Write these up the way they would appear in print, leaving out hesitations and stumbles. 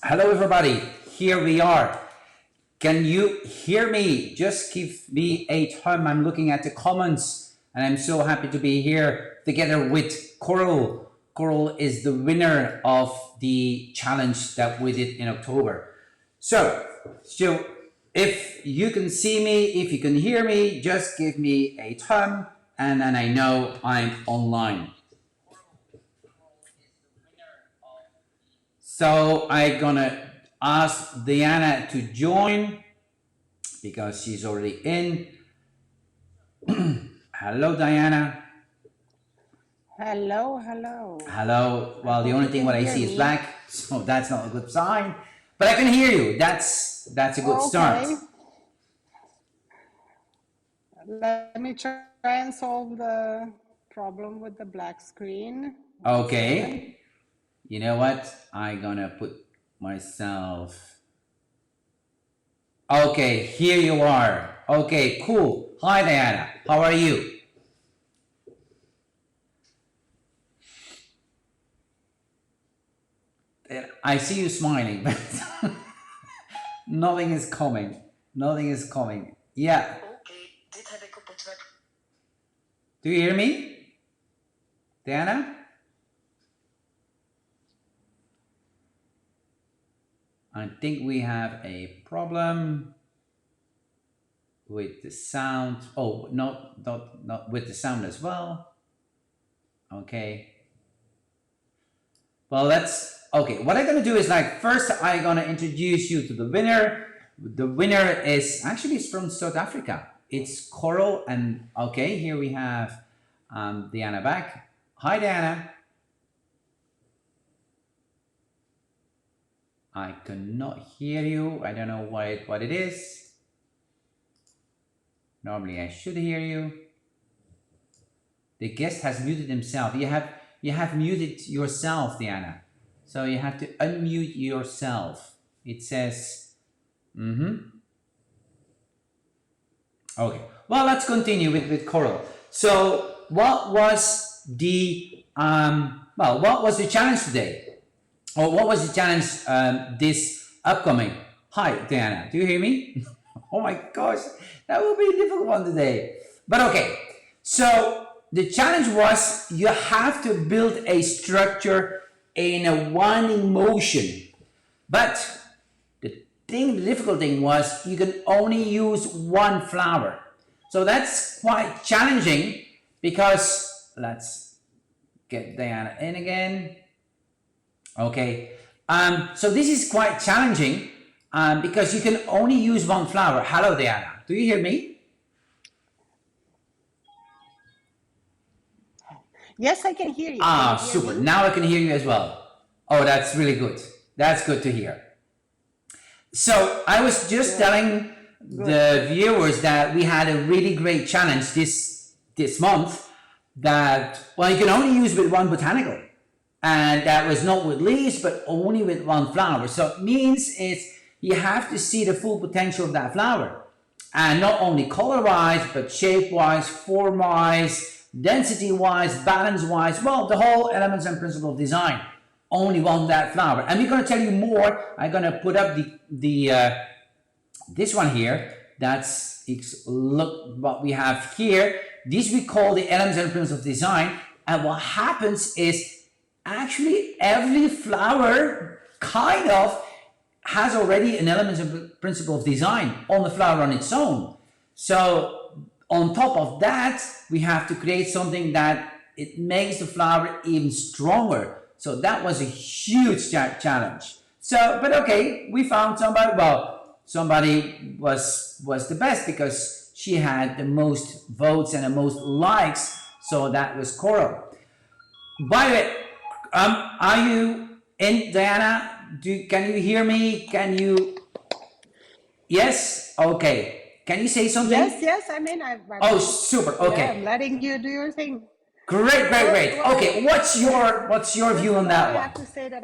Hello, everybody. Here we are. Can you hear me? Just give me a thumb. I'm looking at the comments, and I'm so happy to be here together with Coral. Coral is the winner of the challenge that we did in October. So if you can see me, if you can hear me, just give me a thumb, and then I know I'm online. So I'm gonna ask Diana to join because she's already in. Hello, Diana. Hello, hello. Hello. I Well, the hope only you thing can what I hear see is me. black, so that's not a good sign. But I can hear you. That's a good start. Okay, let me try and solve the problem with the black screen. One second. Okay. You know what? I'm gonna put myself. Okay, here you are. Okay, cool. Hi, Diana. How are you? I see you smiling, but nothing is coming. Nothing is coming. Yeah. Do you hear me, Diana? I think we have a problem with the sound. Oh, not with the sound as well. Okay. Well, okay. What I'm gonna do is like first I'm gonna introduce you to the winner. The winner is actually it's from South Africa. It's Coral, and okay, here we have Diana back. Hi, Diana. I cannot hear you. I don't know what it is. Normally I should hear you. The guest has muted himself. You have muted yourself, Diana. So you have to unmute yourself. It says, okay. Well, let's continue with Coral. So what was the challenge today? Or what was the challenge this upcoming? Hi, Diana. Do you hear me? Oh my gosh, that will be a difficult one today. But okay, so the challenge was you have to build a structure in a winding motion. But the difficult thing was you can only use one flower. So that's quite challenging because let's get Diana in again. Okay, so this is quite challenging because you can only use one flower. Hello, Diana. Do you hear me? Yes, I can hear you. Can Ah, you hear super. me? Now I can hear you as well. Oh, that's really good. That's good to hear. So I was just Good, telling good. the viewers that we had a really great challenge this month that well you can only use with one botanical and that was not with leaves but only with one flower. So it means you have to see the full potential of that flower and not only color wise but shape wise, form wise, density wise, balance wise, well the whole elements and principle of design only one that flower. And we're going to tell you more. I'm going to put up the this one here. That's look what we have here. These we call the elements and principles of design. And what happens is actually every flower kind of has already an element and principle of design on the flower on its own. So on top of that, we have to create something that it makes the flower even stronger. So that was a huge challenge. So, but okay, we found somebody. Well, somebody was the best because she had the most votes and the most likes. So that was Coral. By the way, are you in, Diana? Can you hear me? Can you? Yes. Okay. Can you say something? Yes, yes, I'm in. Oh, super. Yeah, I'm Okay. letting you do your thing. Great, great, great. Well, Okay, what's your first view of on all, I that one? have to say that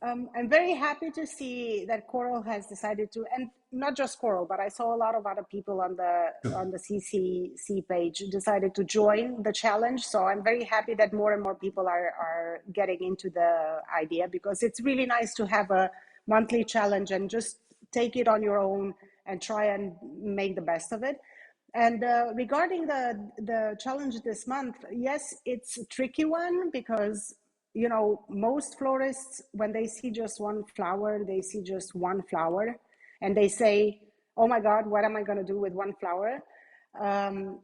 I'm very happy to see that Coral has decided to, and not just Coral, but I saw a lot of other people on the CCC page decided to join the challenge. So I'm very happy that more and more people are getting into the idea, because it's really nice to have a monthly challenge and just take it on your own and try and make the best of it. And regarding the challenge this month, yes, it's a tricky one, because most florists, when they see just one flower, they see just one flower, and they say, "Oh my God, what am I going to do with one flower?"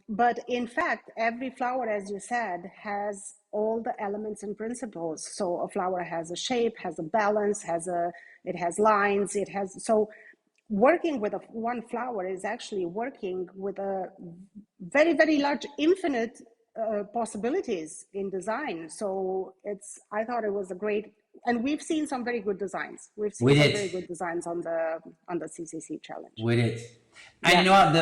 But in fact, every flower, as you said, has all the elements and principles. So a flower has a shape, has a balance, it has lines, it has so. Working with one flower is actually working with a very, very large, infinite possibilities in design. So I thought it was a great, and we've seen some very good designs. We've seen With some it. very good designs on the CCC challenge. With it. And Yeah. you know what,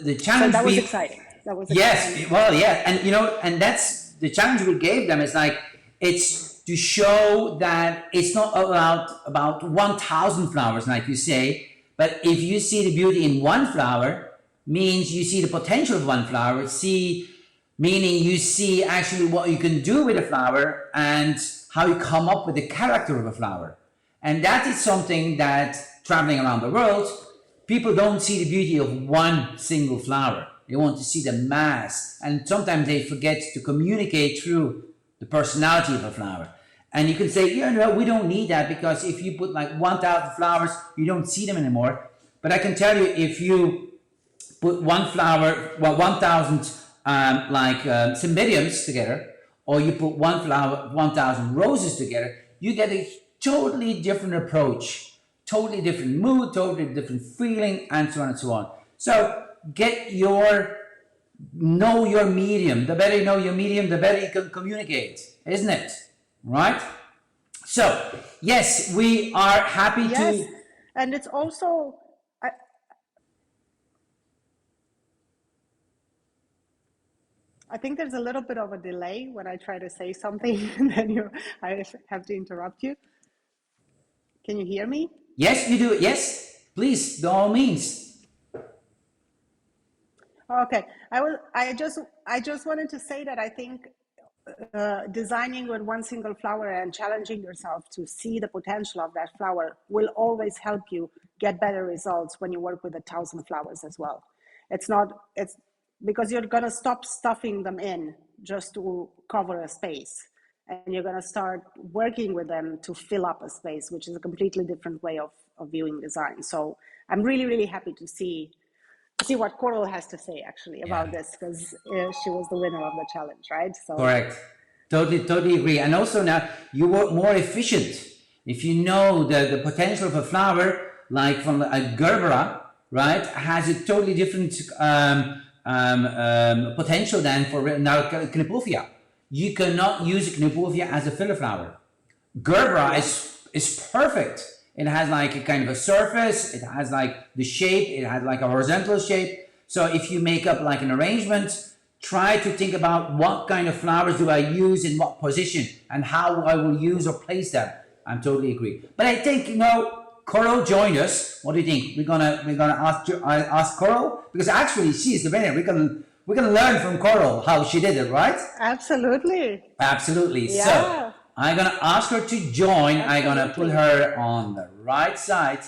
the challenge So that was exciting. That was yes, exciting. well, yeah, and and that's the challenge we gave them. Is like, it's to show that it's not about 1,000 flowers, like you say, but if you see the beauty in one flower, means you see the potential of one flower. Meaning you see actually what you can do with a flower and how you come up with the character of a flower. And that is something that, traveling around the world, people don't see the beauty of one single flower. They want to see the mass, and sometimes they forget to communicate through the personality of a flower. And you can say, we don't need that, because if you put like 1,000 flowers, you don't see them anymore. But I can tell you, if you put one flower, 1,000 cymbidiums together, or you put one flower, 1,000 roses together, you get a totally different approach, totally different mood, totally different feeling, and so on and so on. So know your medium. The better you know your medium, the better you can communicate, isn't it? Right? So, yes, we are happy Yes, to. and it's also. I think there's a little bit of a delay when I try to say something, and then I have to interrupt you. Can you hear me? Yes, you do. Yes, please, by all means. Okay, I just wanted to say that I think designing with one single flower and challenging yourself to see the potential of that flower will always help you get better results when you work with 1,000 flowers as well. It's because you're going to stop stuffing them in just to cover a space, and you're going to start working with them to fill up a space, which is a completely different way of viewing design. So I'm really, really happy to see what Coral has to say actually about this, because she was the winner of the challenge, right? So correct. Totally agree. And also now you work more efficient. If you know the potential of a flower, like from a gerbera, right, has a totally different potential than for now Knipovia. You cannot use Knipovia as a filler flower. Gerbera is perfect. It has like a kind of a surface, it has like the shape, it has like a horizontal shape. So if you make up like an arrangement, try to think about what kind of flowers do I use in what position and how I will use or place them. I'm totally agree. But I think, Coral joined us. What do you think? We're gonna ask Coral, because actually she's the winner. We're gonna learn from Coral how she did it, right? absolutely. Absolutely. Yeah. So I'm gonna ask her to join. Absolutely. I'm gonna put her on the right side,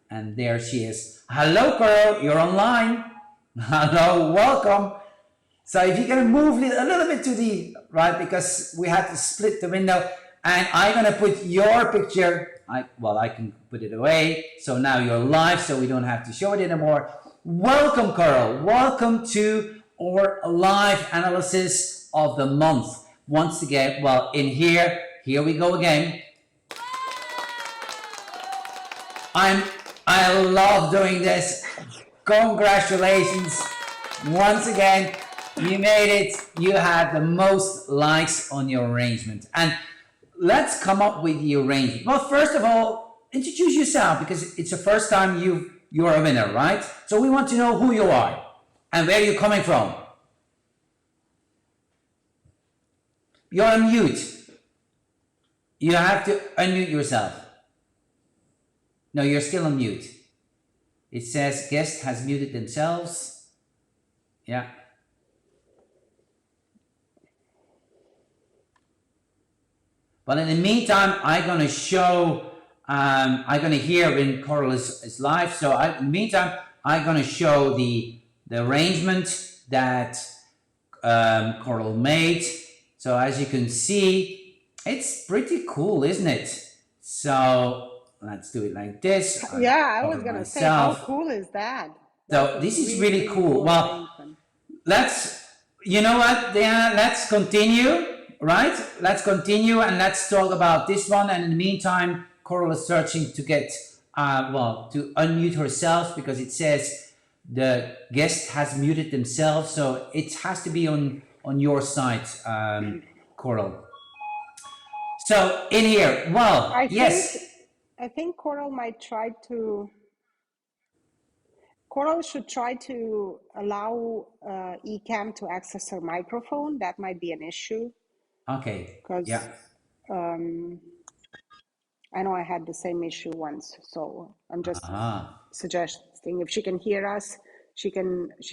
and there she is. Hello, Coral. You're online. Hello, welcome. So if you're gonna move a little bit to the right, because we had to split the window, and I'm gonna put your picture. I can put it away. So now you're live, so we don't have to show it anymore. Welcome, Coral. Welcome to our live analysis of the month. Once again, here we go again. I love doing this. Congratulations. Once again, you made it. You had the most likes on your arrangement. And let's come up with the arrangement. Well, first of all, introduce yourself, because it's the first time you're a winner, right? So we want to know who you are and where you're coming from. You're on mute. You have to unmute yourself. No, you're still on mute. It says guest has muted themselves. Yeah. But in the meantime, I'm going to show, I'm going to hear when Coral is live. So in the meantime, I'm going to show the arrangement that Coral made. So as you can see, it's pretty cool, isn't it? So let's do it like this. Yeah, I was going to say, how cool is that? So this is really cool. Well, let's, you know what, Diana, let's continue. Right, let's continue and let's talk about this one. And in the meantime, Coral is searching to get, to unmute herself because it says the guest has muted themselves. So it has to be on your side, Coral. So in here, well, I think Coral might try to. Coral should try to allow Ecamm to access her microphone. That might be an issue. Okay. Because I know I had the same issue once, so I'm just suggesting if she can hear us, she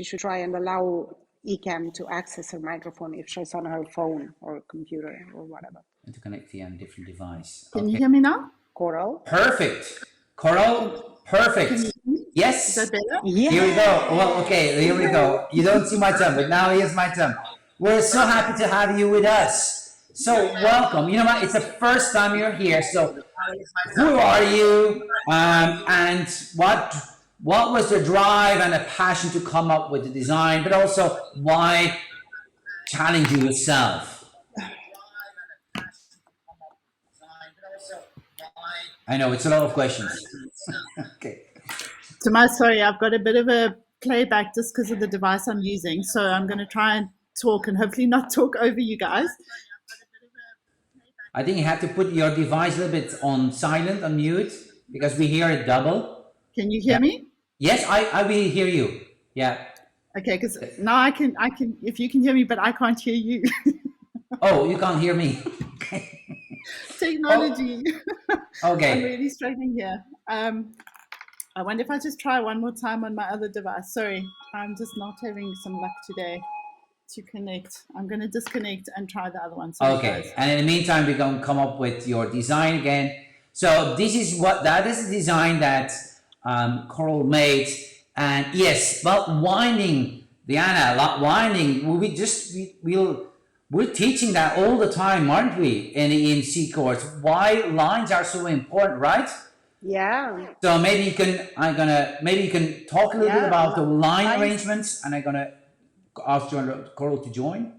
should try and allow Ecamm to access her microphone if she's on her phone or computer or whatever. And to connect via a different device. Can you hear me now? Coral. Perfect. Coral. Perfect. Yes. Is that better? Yeah. Here we go. Well, okay. Here we go. You don't see my thumb, but now here's my thumb. We're so happy to have you with us. So welcome. You know what? It's the first time you're here. So who are you? And what was the drive and the passion to come up with the design? But also, why challenge yourself? I know it's a lot of questions. Okay. Tomas, sorry, I've got a bit of a playback just because of the device I'm using. So I'm going to try and talk and hopefully not talk over you guys. I think you have to put your device a little bit on silent, on mute, because we hear it double. Can you hear me? Yes, I will hear you. Yeah. Okay, because now I can, if you can hear me, but I can't hear you. Oh, you can't hear me. Technology. Oh. Okay. I'm really struggling here. I wonder if I just try one more time on my other device. Sorry, I'm just not having some luck today to connect. I'm going to disconnect and try the other one. Sorry, okay, guys. and in the meantime, we're going to come up with your design again. So this is that is the design that Coral made. And yes, but winding, Diana, winding, we're teaching that all the time, aren't we, in the EMC course? Why lines are so important, right? Yeah. So maybe you can, maybe you can talk a little bit about the line arrangements, and I'm gonna ask Coral to join.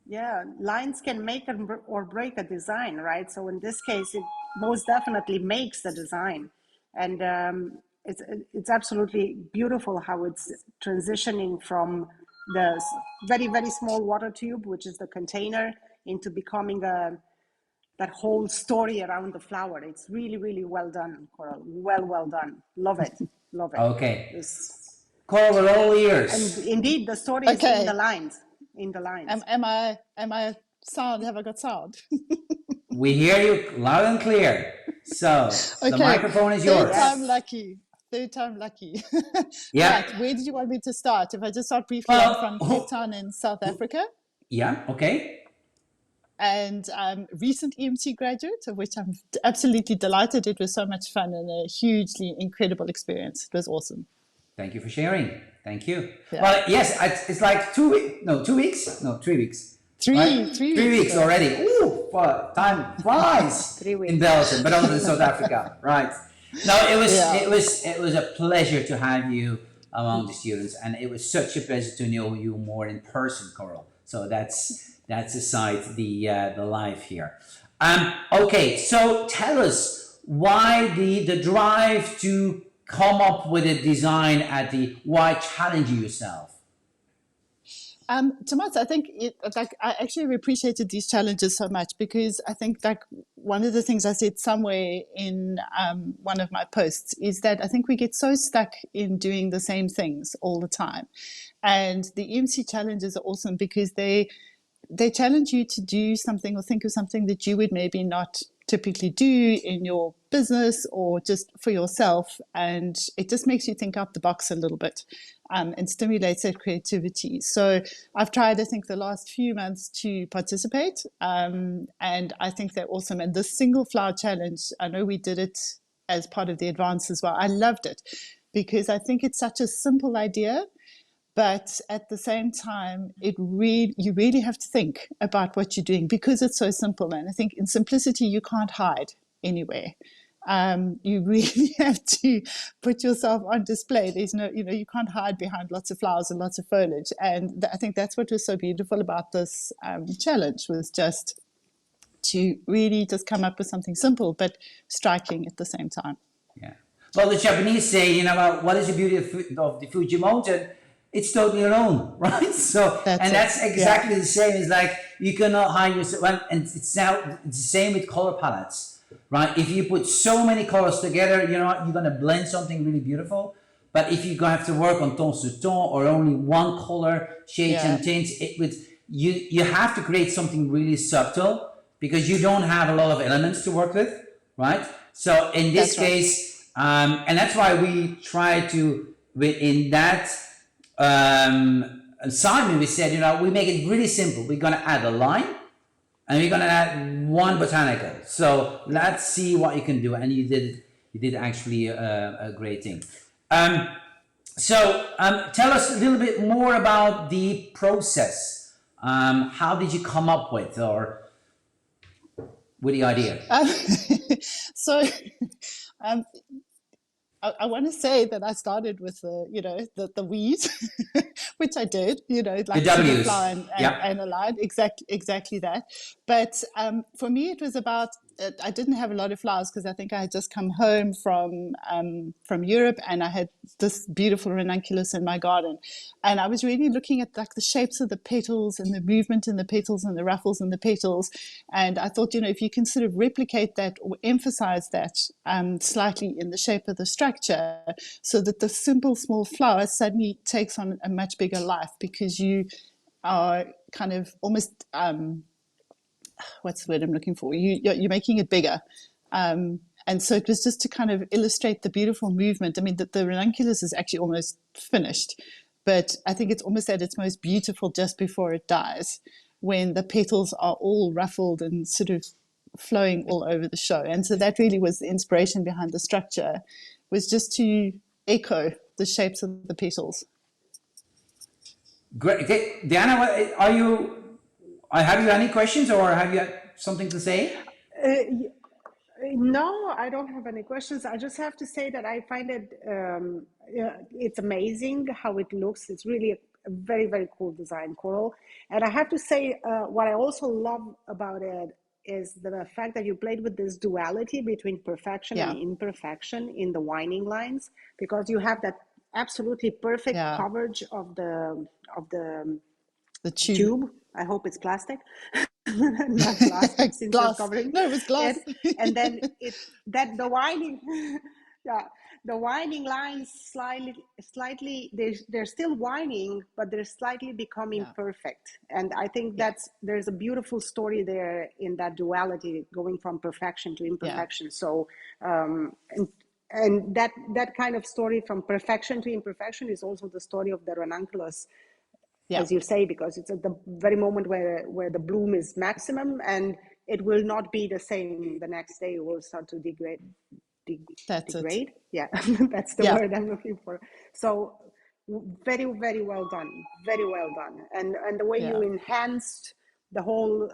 Yeah, lines can make or break a design, right? So in this case, it most definitely makes the design, and it's absolutely beautiful how it's transitioning from the very, very small water tube, which is the container, into becoming that whole story around the flower. It's really, really well done, Coral. Well done. Love it. Love it. Okay. Coral, we're all ears. And indeed, the story is in the lines. In the lines. Am I sound? Have I got sound? We hear you loud and clear. So the microphone is yours. Third time lucky. Yeah. Right. Where did you want me to start? If I just start briefly, I'm from Cape Town in South Africa. Yeah. Okay. And recent EMC graduate, of which I'm absolutely delighted. It was so much fun and a hugely incredible experience. It was awesome. Thank you for sharing. Thank you. Yeah. Well, yes, it's like 2 weeks. No, 2 weeks. No, 3 weeks. Three weeks already. Ooh, time flies 3 weeks in Belgium, but also in South Africa. Right. No, it was a pleasure to have you among the students, and it was such a pleasure to know you more in person, Coral. So that's aside the live here. Okay, so tell us why the drive to come up with a design why challenge yourself? Tomas, I think I actually appreciated these challenges so much because I think one of the things I said somewhere in one of my posts is that I think we get so stuck in doing the same things all the time. And the EMC challenges are awesome because they they challenge you to do something or think of something that you would maybe not typically do in your business or just for yourself. And it just makes you think out the box a little bit, and stimulates that creativity. So I've tried, I think, the last few months to participate. And I think they're awesome. And the single flower challenge, I know we did it as part of the advance as well. I loved it because I think it's such a simple idea. But at the same time, you really have to think about what you're doing because it's so simple. And I think in simplicity, you can't hide anywhere. You really have to put yourself on display. There's no, you can't hide behind lots of flowers and lots of foliage. And I think that's what was so beautiful about this challenge, was just to really just come up with something simple but striking at the same time. Yeah. Well, the Japanese say, what is the beauty of the Fuji Mountain? It's totally your own, right? So, that's exactly the same. It's like you cannot hide yourself. And it's the same with color palettes, right? If you put so many colors together, you're going to blend something really beautiful. But if you have to work on tons to tone or only one color, shades and tints, you have to create something really subtle because you don't have a lot of elements to work with, right? So in this case, and that's why we try to, in that assignment, we said, we make it really simple. We're going to add a line and we're going to add one botanical. So let's see what you can do. And you did actually a great thing. So tell us a little bit more about the process. How did you come up with the idea? I want to say that I started with the weeds, which I did, like the W's. Flower and a line, exactly that. But for me, it was about, I didn't have a lot of flowers because I think I had just come home from Europe and I had this beautiful ranunculus in my garden. And I was really looking at like the shapes of the petals and the movement in the petals and the ruffles in the petals. And I thought, if you can sort of replicate that or emphasize that slightly in the shape of the structure so that the simple small flower suddenly takes on a much bigger life because you are kind of almost... what's the word I'm looking for? You're making it bigger. And so it was just to kind of illustrate the beautiful movement. I mean, the ranunculus is actually almost finished, but I think it's almost at its most beautiful just before it dies, when the petals are all ruffled and sort of flowing all over the show. And so that really was the inspiration behind the structure, was just to echo the shapes of the petals. Great. Okay. Diana, have you any questions or have you something to say? No, I don't have any questions. I just have to say that I find it, it's amazing how it looks. It's really a very, very cool design, coral. And I have to say, what I also love about it is the fact that you played with this duality between perfection and imperfection in the winding lines, because you have that absolutely perfect coverage of the tube. I hope it's plastic. Not plastic, since glass. Covering. No, it was glass. And then the winding, the winding lines slightly they're still winding, but they're slightly becoming perfect. And I think there's a beautiful story there in that duality, going from perfection to imperfection. So and that kind of story from perfection to imperfection is also the story of the ranunculus. As you say, because it's at the very moment where the bloom is maximum, and it will not be the same the next day. It will start to degrade. Degrade. Yeah, that's the word I'm looking for. So very, very well done. Very well done. And the way you enhanced the whole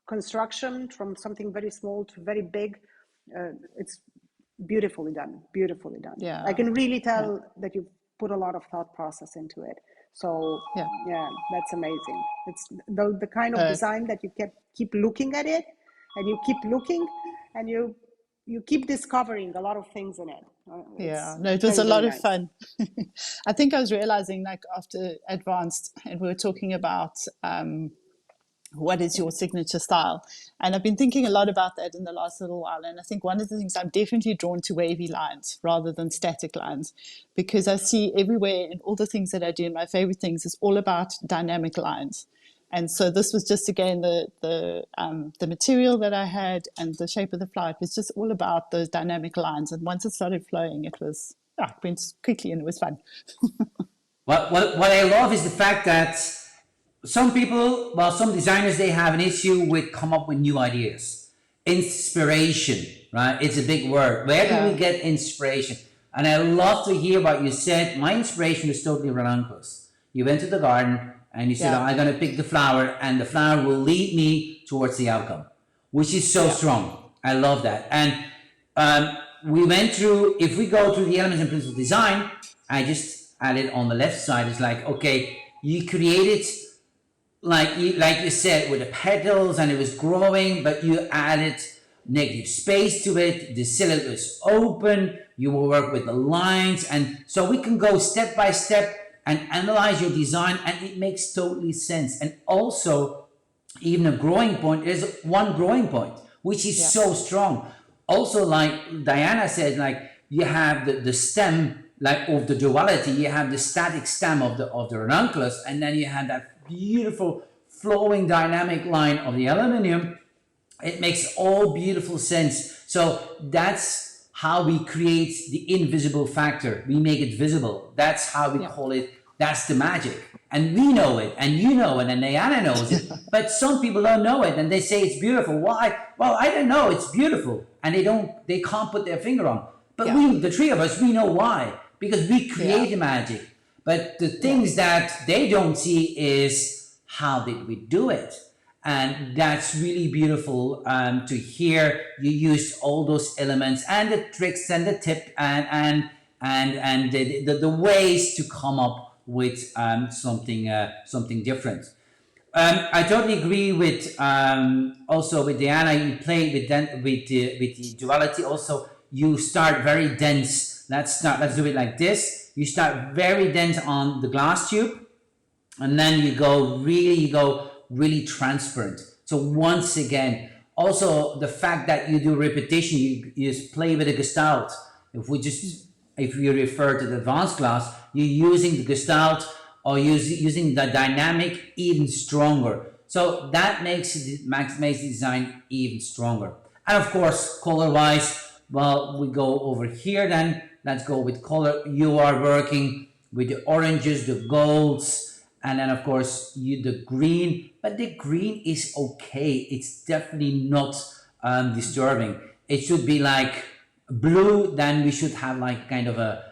construction from something very small to very big, it's beautifully done. Beautifully done. Yeah, I can really tell that you put a lot of thought process into it. So that's amazing. It's the kind of design that you keep looking at it, and you keep looking, and you keep discovering a lot of things in it. It was a lot of fun. I think I was realizing, like, after advanced, and we were talking about what is your signature style, and I've been thinking a lot about that in the last little while. And I think one of the things, I'm definitely drawn to wavy lines rather than static lines, because I see everywhere in all the things that I do, my favorite things is all about dynamic lines. And so this was just again the material that I had and the shape of the flower. It was just all about those dynamic lines. And once it started flowing, it went quickly and it was fun. What I love is the fact that some people, well, some designers, they have an issue with come up with new ideas. Inspiration, right? It's a big word. Where do we get inspiration? And I love to hear what you said. My inspiration is totally ranunculus. You went to the garden and you said, I'm going to pick the flower, and the flower will lead me towards the outcome, which is so strong. I love that. And we went through, if we go through the elements and principles of design, I just added on the left side. It's like, okay, you created, like you said, with the petals, and it was growing, but you added negative space to it. The silhouette was open. You will work with the lines, and so we can go step by step and analyze your design, and it makes totally sense. And also, even a growing point, there's one growing point, which is so strong. Also, like Diana said, like you have the stem, like of the duality, you have the static stem of the ranunculus, and then you have that beautiful flowing dynamic line of the aluminium. It makes all beautiful sense. So that's how we create the invisible factor. We make it visible. That's how we call it. That's the magic. And we know it, and you know it, and Diana knows it. But some people don't know it, and they say it's beautiful. Why? Well, I don't know. It's beautiful, and they can't put their finger on. But we, the three of us, we know why, because we create the magic. But the things that they don't see is how did we do it? And that's really beautiful to hear. You used all those elements and the tricks and the tip and the ways to come up with something different. I totally agree with also with Diana. You play with the duality. Also, you start very dense. Let's do it like this. You start very dense on the glass tube, and then you go really transparent. So once again, also the fact that you do repetition, you just play with the gestalt. If you refer to the advanced class, you're using the gestalt or using the dynamic even stronger. So that makes the design even stronger. And of course, color-wise, well, we go over here then. Let's go with color. You are working with the oranges, the golds, and then of course the green, but the green is okay. It's definitely not disturbing. It should be like blue, then we should have like kind of a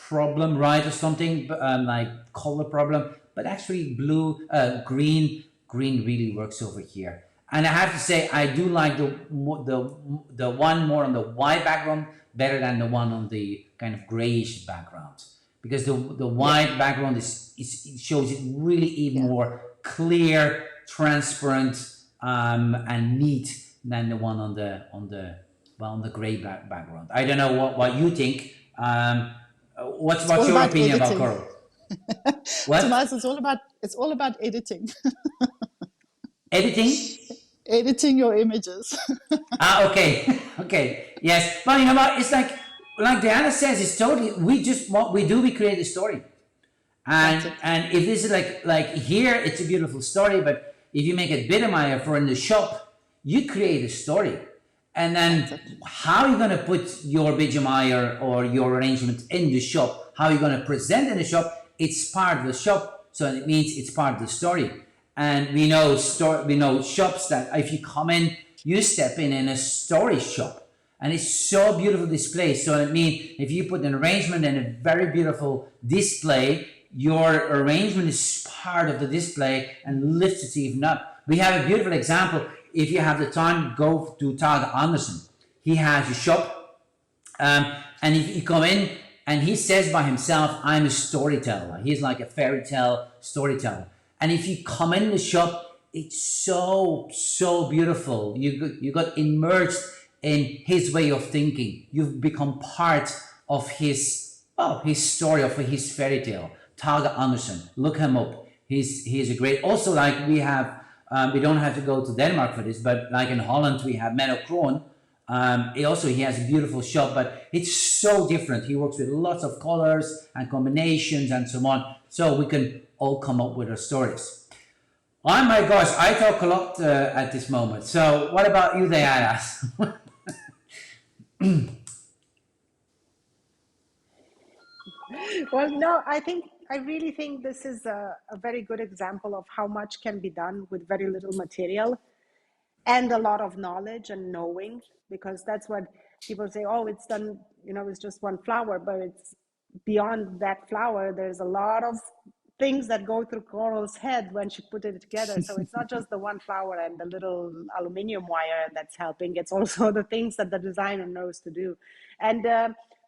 problem, right, or something, like color problem. But actually green really works over here. And I have to say, I do like the one more on the white background better than the one on the kind of grayish background. Because the white background it shows it really even more clear, transparent, and neat than the one on the gray background. I don't know what you think. What's your opinion about coral? What? Tomas, it's all about editing. Editing? Editing your images. Okay, yes. But you know what? It's like Diana says, it's totally, we create a story. And if this is like here, it's a beautiful story, but if you make it Biedermeier for in the shop, you create a story. And then how are you going to put your Biedermeier or your arrangement in the shop? How are you going to present in the shop? It's part of the shop, so it means it's part of the story. And we know shops that if you come in, you step in a story shop. And it's so beautiful display. So it means if you put an arrangement in a very beautiful display, your arrangement is part of the display and lifts it even up. We have a beautiful example. If you have the time, go to Tage Andersen. He has a shop, and if you come in, and he says by himself, I'm a storyteller. He's like a fairy tale storyteller. And if you come in the shop, it's so beautiful. You got immersed in his way of thinking. You've become part of his story, of his fairy tale. Tage Andersen, look him up. He's a great. Also, like we have, we don't have to go to Denmark for this, but like in Holland, we have Menno Kroon, He has a beautiful shop, but it's so different. He works with lots of colors and combinations and so on, so we can all come up with our stories. Oh my gosh, I talk a lot at this moment. So what about you, Diana? Well, no, I really think this is a very good example of how much can be done with very little material and a lot of knowledge and knowing, because that's what people say, oh, it's done, it's just one flower, but it's beyond that flower. There's a lot of things that go through Coral's head when she put it together. So it's not just the one flower and the little aluminium wire that's helping. It's also the things that the designer knows to do. And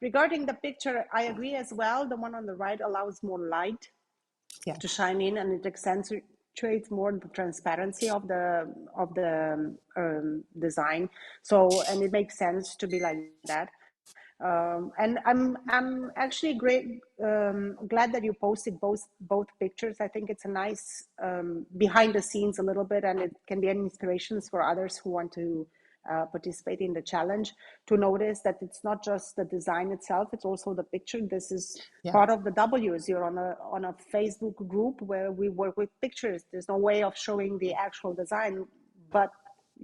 regarding the picture, I agree as well. The one on the right allows more light Yeah. to shine in, and it accentuates more the transparency of the design. So, and it makes sense to be like that. And I'm actually glad that you posted both pictures. I think it's a nice behind the scenes a little bit, and it can be an inspiration for others who want to participate in the challenge, to notice that it's not just the design itself, it's also the picture. This is part of the W's. You're on a Facebook group where we work with pictures. There's no way of showing the actual design but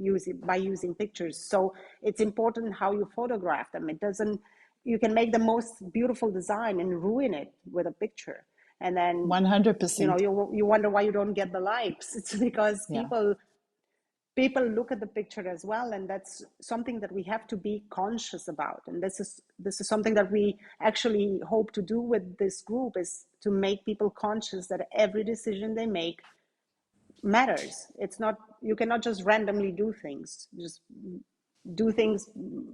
using pictures. So it's important how you photograph them. You can make the most beautiful design and ruin it with a picture, and then 100%. you wonder why you don't get the likes. It's because people look at the picture as well, and that's something that we have to be conscious about. And this is something that we actually hope to do with this group, is to make people conscious that every decision they make matters. It's not, you cannot just randomly do things,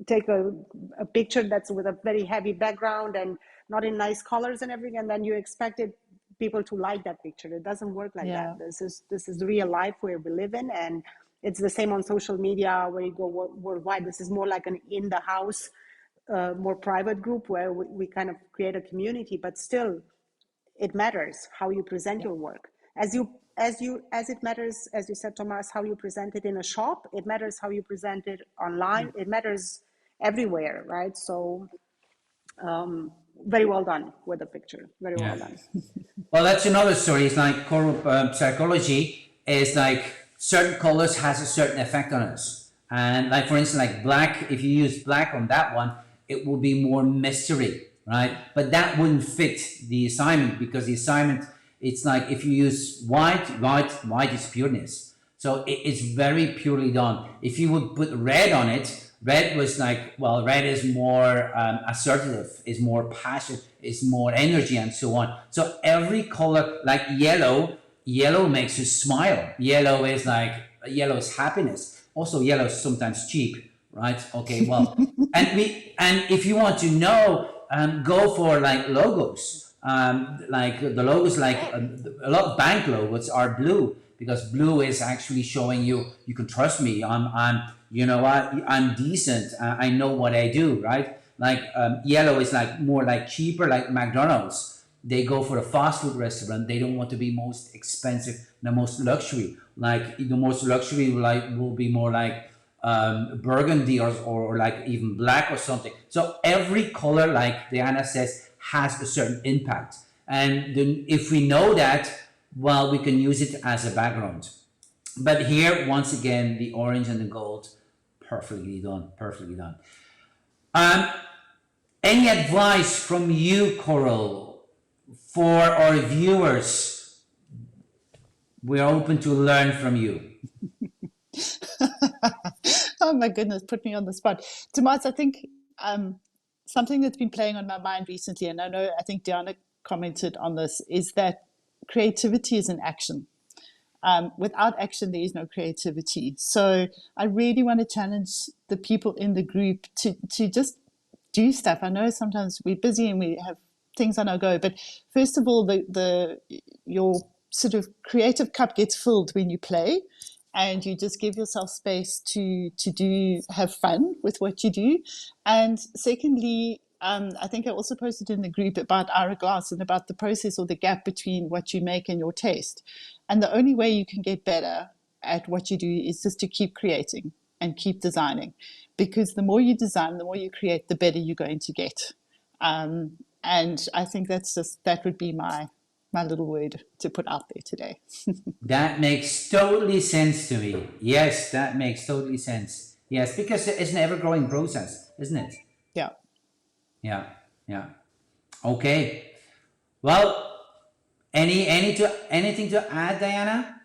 take a picture that's with a very heavy background and not in nice colors and everything, and then you expected people to like that picture. It doesn't work like that. This is real life where we live in, and it's the same on social media where you go worldwide. This is more like an in the house, more private group where we kind of create a community, but still it matters how you present your work. As it matters, as you said, Thomas, how you present it in a shop, it matters how you present it online, it matters everywhere, right? So very well done with the picture, very well done. Well, that's another story. It's like coral psychology is like certain colors has a certain effect on us. And like, for instance, like black, if you use black on that one, it will be more mystery, right? But that wouldn't fit the assignment, because the assignment, it's like if you use white is pureness. So it's very purely done. If you would put red on it, red was like, well, red is more assertive, is more passion, is more energy, and so on. So every color, like yellow makes you smile. Yellow is happiness. Also, yellow is sometimes cheap, right? Okay, well, and if you want to know, go for like logos. Like the logos, like a lot of bank logos are blue, because blue is actually showing you can trust me. I'm you know what, I'm decent. I know what I do, right? Like yellow is like more like cheaper, like McDonald's. They go for a fast food restaurant. They don't want to be most expensive, the most luxury. Like the most luxury will be more like burgundy or like even black or something. So every color, like Diana says, has a certain impact. And then if we know that, well, we can use it as a background. But here, once again, the orange and the gold, perfectly done, perfectly done. Any advice from you, Coral, for our viewers? We're open to learn from you. Oh my goodness, put me on the spot. Tomas, I think something that's been playing on my mind recently, and I think Diana commented on this, is that creativity is an action. Without action, there is no creativity. So I really want to challenge the people in the group to just do stuff. I know sometimes we're busy and we have things on our go, but first of all, your sort of creative cup gets filled when you play, and you just give yourself space to have fun with what you do. And secondly, I think I also posted in the group about Hourglass and about the process or the gap between what you make and your taste. And the only way you can get better at what you do is just to keep creating. and keep designing, because the more you design, the more you create, the better you're going to get. And I think that would be my little word to put out there today. That makes totally sense to me. Yes, that makes totally sense. Yes, because it's an ever-growing process, isn't it? Yeah. Yeah, yeah. Okay. Well, anything to add, Diana?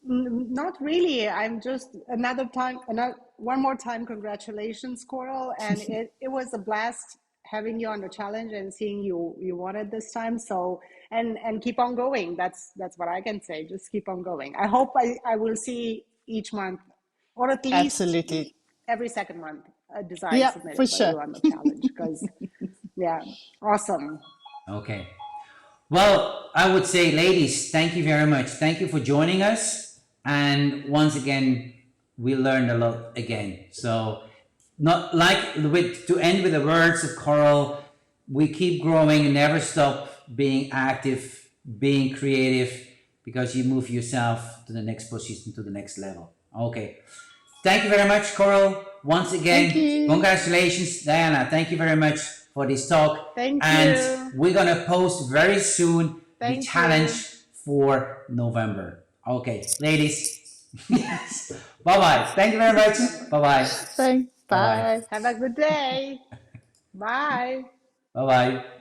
Not really. I'm just one more time, congratulations, Coral. And it was a blast having you on the challenge and seeing you won it this time. So, and keep on going. That's what I can say. Just keep on going. I hope I will see each month, or at least Absolutely. every second month, a design Yeah, for submitted by sure. you on the challenge. Because, yeah, awesome. Okay. Well, I would say, ladies, thank you very much. Thank you for joining us. And once again, we learned a lot again. So, not like to end with the words of Coral, we keep growing, never stop being active, being creative, because you move yourself to the next position, to the next level. Okay. Thank you very much, Coral. Once again, Thank you. congratulations, Diana. Thank you very much for this talk. Thank and you. we're gonna post very soon the Thank challenge you. for November. Okay, ladies. Yes. Bye bye. Thank you very much. Bye bye. Thanks. Bye-bye. Bye. Have a good day. Bye. Bye bye.